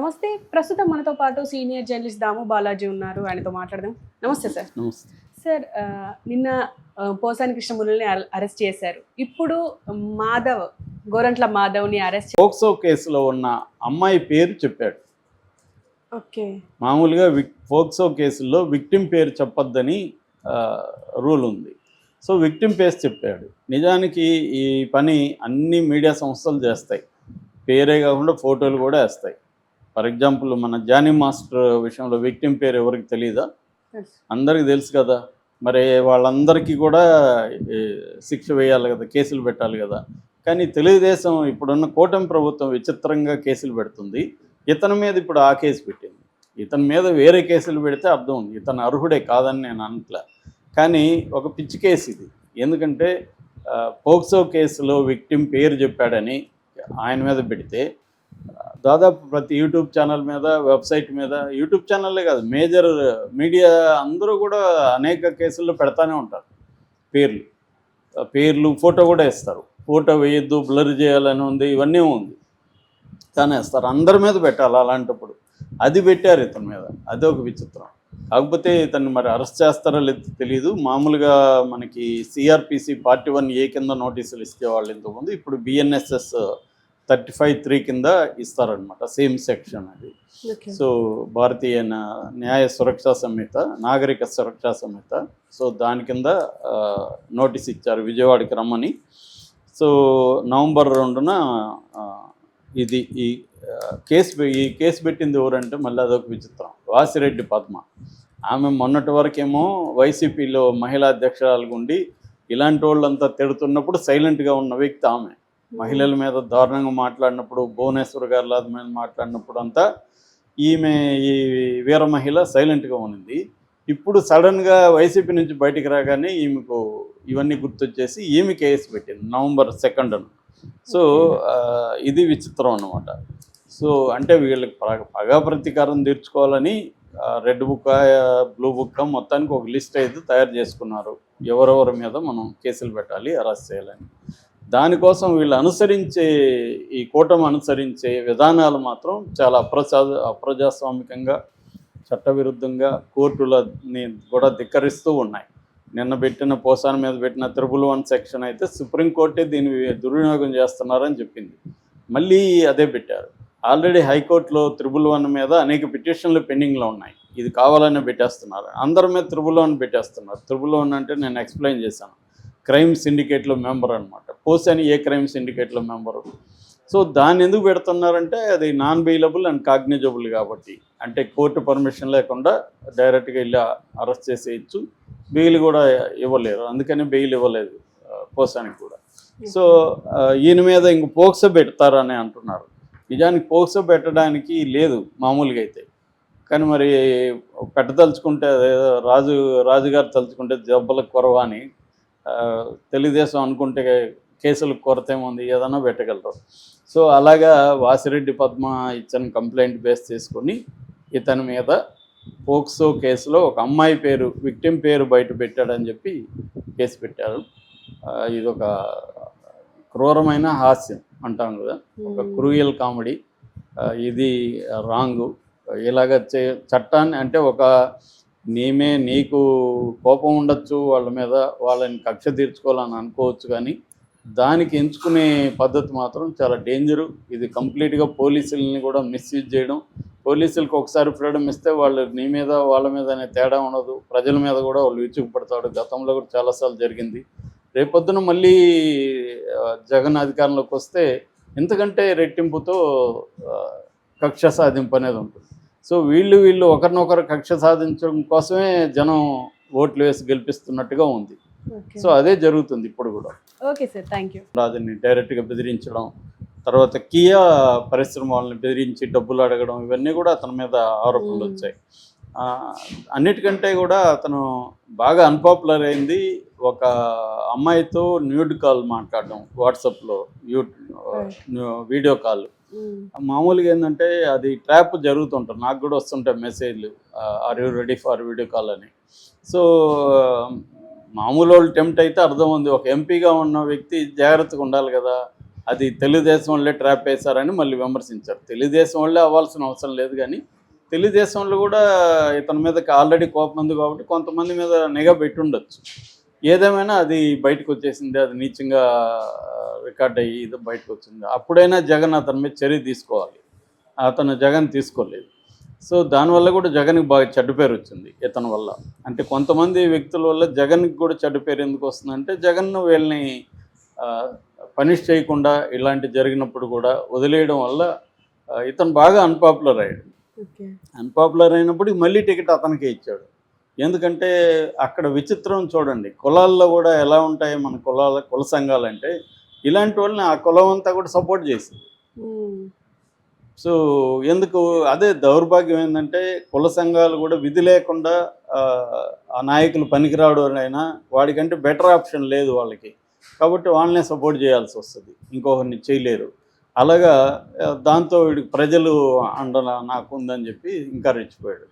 నమస్తే. ప్రస్తుతం మనతో పాటు సీనియర్ జర్నలిస్ట్ దాము బాలాజీ ఉన్నారు. ఆయనతో మాట్లాడదాం. నమస్తే సార్. నమస్తే. సార్ నిన్న పోసాని కృష్ణమురళిని అరెస్ట్ చేశారు. ఇప్పుడు గోరంట్ల మాధవ్ని అరెస్ట్ పోక్సో కేసులో ఉన్న అమ్మాయి పేరు చెప్పాడు. ఓకే. మామూలుగా పోక్సో కేసుల్లో విక్టిమ్ పేరు చెప్పొద్దని రూల్ ఉంది. సో విక్టిమ్ పేరు చెప్పాడు. నిజానికి ఈ పని అన్ని మీడియా సంస్థలు చేస్తాయి. పేరే కాకుండా ఫోటోలు కూడా వేస్తాయి. ఫర్ ఎగ్జాంపుల్ మన జానీ మాస్టర్ విషయంలో విక్టిమ్ పేరు ఎవరికి తెలియదా? అందరికీ తెలుసు కదా. మరి వాళ్ళందరికీ కూడా శిక్ష వేయాలి కదా, కేసులు పెట్టాలి కదా. కానీ తెలుగుదేశం ఇప్పుడున్న కూటమి ప్రభుత్వం విచిత్రంగా కేసులు పెడుతుంది. ఇతని మీద ఇప్పుడు ఆ కేసు పెట్టింది. ఇతని మీద వేరే కేసులు పెడితే అర్థం ఉంది, ఇతను అర్హుడే కాదని నేను అనట్లే. కానీ ఒక పిచ్చి కేసు ఇది. ఎందుకంటే పోక్సో కేసులో విక్టిమ్ పేరు చెప్పాడని ఆయన మీద పెడితే దాదాపు ప్రతి యూట్యూబ్ ఛానల్ మీద, వెబ్సైట్ మీద, యూట్యూబ్ ఛానల్లే కాదు, మేజర్ మీడియా అందరూ కూడా అనేక కేసుల్లో పెడతానే ఉంటారు పేర్లు ఫోటో కూడా వేస్తారు. ఫోటో వేయొద్దు, బ్లర్ చేయాలని ఉంది, ఇవన్నీ ఉంది, కానీ వేస్తారు. అందరి మీద పెట్టాలి. అలాంటప్పుడు అది పెట్టారు ఇతని మీద. అదే ఒక విచిత్రం. కాకపోతే ఇతన్ని మరి అరెస్ట్ చేస్తారో లేదో తెలియదు. మామూలుగా మనకి సిఆర్పిసి పార్ట్ 1A కింద నోటీసులు ఇచ్చేవాళ్ళు ఇంతకుముందు. ఇప్పుడు బిఎన్ఎస్ఎస్ 35(3) కింద ఇస్తారనమాట. సేమ్ సెక్షన్ అది. సో భారతీయ న్యాయ సురక్షా సంహిత, నాగరిక సురక్షా సంహిత. సో దాని కింద నోటీస్ ఇచ్చారు విజయవాడకి రమ్మని. సో నవంబర్ 2న ఈ కేసు పెట్టింది ఎవరంటే మళ్ళీ అదొక విచిత్రం. వాసిరెడ్డి పద్మ. ఆమె మొన్నటి వరకేమో వైసీపీలో మహిళా అధ్యక్షురాలుగా ఉండి ఇలాంటి వాళ్ళంతా తిడుతున్నప్పుడు సైలెంట్గా ఉన్న వ్యక్తి ఆమె. మహిళల మీద దారుణంగా మాట్లాడినప్పుడు, భువనేశ్వర్ గారి మీద మాట్లాడినప్పుడు అంతా ఈమె ఈ వీర మహిళ సైలెంట్గా ఉన్నది. ఇప్పుడు సడన్గా వైసీపీ నుంచి బయటికి రాగానే ఈమెకు ఇవన్నీ గుర్తొచ్చేసి ఈమె కేసు పెట్టింది నవంబర్ 2న. సో ఇది విచిత్రం అన్నమాట. సో అంటే వీళ్ళకి పగా ప్రతీకారం తీర్చుకోవాలని రెడ్ బుక్, బ్లూ బుక్ మొత్తానికి ఒక లిస్ట్ అయితే తయారు చేసుకున్నారు. ఎవరెవరి మీద మనం కేసులు పెట్టాలి, అరెస్ట్ చేయాలని. దానికోసం వీళ్ళు ఈ కూటమి అనుసరించే విధానాలు మాత్రం చాలా అప్రజాస్వామికంగా, చట్టవిరుద్ధంగా, కోర్టులని కూడా ధిక్కరిస్తూ ఉన్నాయి. నిన్న పెట్టిన పోసాని మీద పెట్టిన 111 సెక్షన్ అయితే సుప్రీంకోర్టే దీన్ని దుర్వినియోగం చేస్తున్నారని చెప్పింది. మళ్ళీ అదే పెట్టారు. ఆల్రెడీ హైకోర్టులో 111 మీద అనేక పిటిషన్లు పెండింగ్లో ఉన్నాయి. ఇది కావాలనే పెట్టేస్తున్నారు. అందరి మీద 111 పెట్టేస్తున్నారు. 111 అంటే నేను ఎక్స్ప్లెయిన్ చేశాను. క్రైమ్ సిండికేట్లో మెంబర్ అనమాట. పోసాని ఏ క్రైమ్ సిండికేట్లో మెంబరు. సో దాన్ని ఎందుకు పెడుతున్నారంటే అది నాన్ బెయిలబుల్ అండ్ కాగ్నిజబుల్ కాబట్టి. అంటే కోర్టు పర్మిషన్ లేకుండా డైరెక్ట్గా వెళ్ళి అరెస్ట్ చేసేయచ్చు. బెయిల్ కూడా ఇవ్వలేరు. అందుకని బెయిల్ ఇవ్వలేదు పోసానికి కూడా. సో ఈయన మీద ఇంక పోక్సో పెడతారని అంటున్నారు. నిజానికి పోక్సో పెట్టడానికి లేదు మామూలుగా అయితే. కానీ మరి పెట్టదలుచుకుంటే రాజుగారు తలుచుకుంటే దెబ్బలకు కొరవ అని, తెలుగుదేశం అనుకుంటే కేసులకు కొరత ఏముంది, ఏదైనా పెట్టగలరు. సో అలాగా వాసిరెడ్డి పద్మ ఇచ్చిన కంప్లైంట్ బేస్ చేసుకొని ఇతని మీద పోక్సో కేసులో ఒక అమ్మాయి పేరు, విక్టిమ్ పేరు బయట పెట్టాడని చెప్పి కేసు పెట్టారు. ఇదొక క్రూరమైన హాస్యం అంటాం కదా, ఒక క్రూయల్ కామెడీ. ఇది రాంగు. ఇలాగ చట్టాన్ని అంటే నీకు కోపం ఉండొచ్చు వాళ్ళ మీద, వాళ్ళని కక్ష తీర్చుకోవాలని అనుకోవచ్చు, కానీ దానికి ఎంచుకునే పద్ధతి మాత్రం చాలా డేంజరు. ఇది కంప్లీట్గా పోలీసులని కూడా మిస్యూజ్ చేయడం. పోలీసులకు ఒకసారి ఫ్రీడమ్ ఇస్తే వాళ్ళు నీ మీద వాళ్ళ మీద అనే తేడా ఉండదు. ప్రజల మీద కూడా వాళ్ళు విచ్చుకుపడతాడు. గతంలో కూడా చాలాసార్లు జరిగింది. రేపొద్దున మళ్ళీ జగన్ అధికారంలోకి వస్తే ఇంతకంటే రెట్టింపుతో కక్ష సాధింపు అనేది ఉంటుంది. సో వీళ్ళు ఒకరినొకరు కక్ష సాధించడం కోసమే జనం ఓట్లు వేసి గెలిపిస్తున్నట్టుగా ఉంది. సో అదే జరుగుతుంది ఇప్పుడు కూడా. Okay sir, thank you. రాజుని డైరెక్ట్గా బెదిరించడం, తర్వాత కియా పరిశ్రమ వాళ్ళని బెదిరించి డబ్బులు అడగడం, ఇవన్నీ కూడా అతని మీద ఆరోపణలు వచ్చాయి. అన్నిటికంటే కూడా అతను బాగా అన్పాపులర్ అయింది ఒక అమ్మాయితో న్యూడ్ కాల్ మాట్లాడడం, వాట్సాప్లో వీడియో కాల్. మామూలుగా ఏంటంటే అది ట్రాప్ జరుగుతుంటారు. నాకు కూడా వస్తుంటాయి మెసేజ్లు, are you ready for video call అని. సో మామూలు వాళ్ళు టెంప్ట్ అయితే అర్థం ఉంది. ఒక ఎంపీగా ఉన్న వ్యక్తి జాగ్రత్తగా ఉండాలి కదా. అది తెలుగుదేశం వాళ్ళే ట్రాప్ వేశారని మళ్ళీ విమర్శించారు. తెలుగుదేశం వాళ్ళే అవ్వాల్సిన అవసరం లేదు, కానీ తెలుగుదేశంలో కూడా ఇతని మీద ఆల్రెడీ కోపం ఉంది కాబట్టి కొంతమంది మీద నిఘా పెట్టి ఉండొచ్చు. ఏదేమైనా అది బయటకు వచ్చేసింది, అది నీచంగా రికార్డ్ అయ్యి ఇది బయటకు వచ్చింది. అప్పుడైనా జగన్ అతని మీద చర్య తీసుకోవాలి. అతను జగన్ తీసుకోలేదు. సో దానివల్ల కూడా జగన్కి బాగా చెడ్డ పేరు వచ్చింది ఇతని వల్ల. అంటే కొంతమంది వ్యక్తుల వల్ల జగన్కి కూడా చెడ్డ పేరు ఎందుకు వస్తుందంటే, జగన్ వీళ్ళని పనిష్ చేయకుండా ఇలాంటి జరిగినప్పుడు కూడా వదిలేయడం వల్ల ఇతను బాగా అన్పాపులర్ అయ్యాడు. అన్పాపులర్ అయినప్పుడు మళ్ళీ టికెట్ అతనికే ఇచ్చాడు. ఎందుకంటే అక్కడ విచిత్రం చూడండి, కులాల్లో కూడా ఎలా ఉంటాయి మన కుల సంఘాలంటే, ఇలాంటి వాళ్ళని ఆ కులం అంతా కూడా సపోర్ట్ చేసింది. సో ఎందుకు అదే దౌర్భాగ్యం ఏంటంటే, కుల సంఘాలు కూడా విధి లేకుండా ఆ నాయకులు పనికిరావడం అయినా వాడికంటే బెటర్ ఆప్షన్ లేదు వాళ్ళకి, కాబట్టి వాళ్ళనే సపోర్ట్ చేయాల్సి వస్తుంది, ఇంకొకరిని చేయలేరు. అలాగా దాంతో వీడికి ప్రజలు అండ నాకు ఉందని చెప్పి ఇంకా రెచ్చిపోయాడు.